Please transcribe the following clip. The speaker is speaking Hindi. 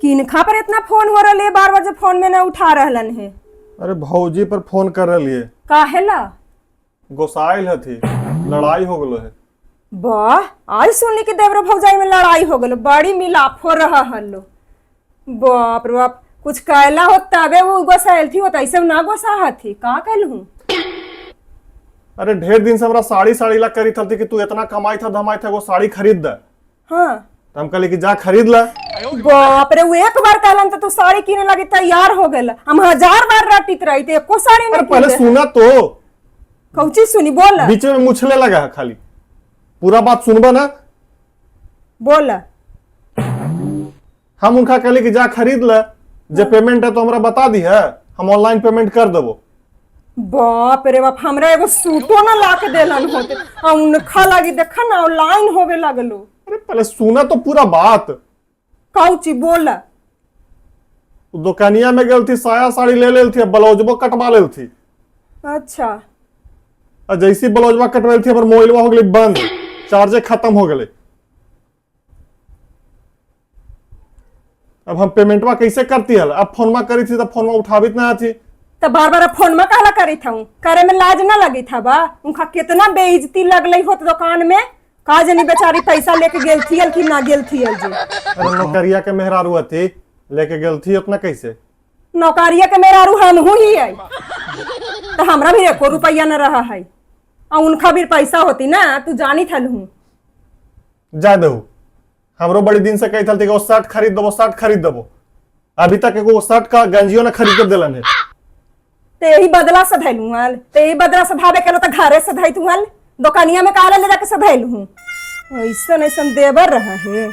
किनखा पर इतना फोन हो रहा है, बार बार जब फोन में ना उठा रहलन है। अरे भौजी पर फोन कर रही है। काहेला? गोसाइल हथी, लड़ाई हो गलो है। वाह, आज सुनली कि देवरो भौजाई में लड़ाई हो गलो, बड़ी मिलाप हो रहा हल्लो। बाप रे बाप, कुछ कहला हो तबे वो गोसाइल थी, होता ऐसे ना गोसा थी का कहलू। अरे ढेर दिन से हमरा साड़ी ला करी थी कि तू इतना कमाई था धमाई था वो साड़ी खरीद दे। हाँ तो हम कहली कि जा खरीद ला। बाप रे, वो एक बार कहलन तो तू साड़ी किने लगे तैयार हो गेल। हम 1000 बार रटित रही थे, एको साड़ी अरे नहीं पहले सुना तो। कौची सुनी? बोला बीच में मुछले लगा है खाली, पूरा बात सुनबा ना। बोला हम उनका कहली कि जा खरीद ले, जे पेमेंट है तो हमरा बता दी है, हम ऑनलाइन पेमेंट कर देबो। बाप रे बाप, हमरा एगो सूटो ना ला के देलन होते, उनखा लगी देखा ना ऑनलाइन होवे लगलो। अरे पहले सुना तो पूरा बात। कौची? बोला दुकानिया में गई थी, साया साड़ी ले लेल थी, ब्लाउजबो कटवा लेल थी। अच्छा, और जैसी ब्लाउजबा कटवाई थी, मोबाइलवा हो गई बंद, चार्जे खत्म हो गए। अब हम पेमेंटवा कैसे करती है? अब फोनमा करी थी तो फोनमा उठावित ना थी। तो बार बार फोन में कहला करी था, करे में लाज ना लगी था बा? उनका कितना बेइज्जती लगल हो दुकान में, का जनी बेचारी पैसा लेके गेल थी कि ना गेल थी जी। अरे नौकरिया के मेहरारू थी, लेके गेल थी उतना कैसे? नौकरिया के मेहरारू हम ही है, तो हमरा भी 1 रुपया न रहा है, और उनका भी पैसा होती ना, तू जानी था लू। जा दो, हमरो बड़ी दिन से कही थी कि वो शर्ट खरीद दबो, शर्ट खरीद दबो। अभी तक एगो शर्ट का गंजियो ने खरीद के दिलन है। ते यही बदला से धैलू हल, ते यही बदला से धाबे के तो घरे से धैतू हल, दुकानिया में काला ले जाके से धैलू हूँ। ऐसा देवर रहा है।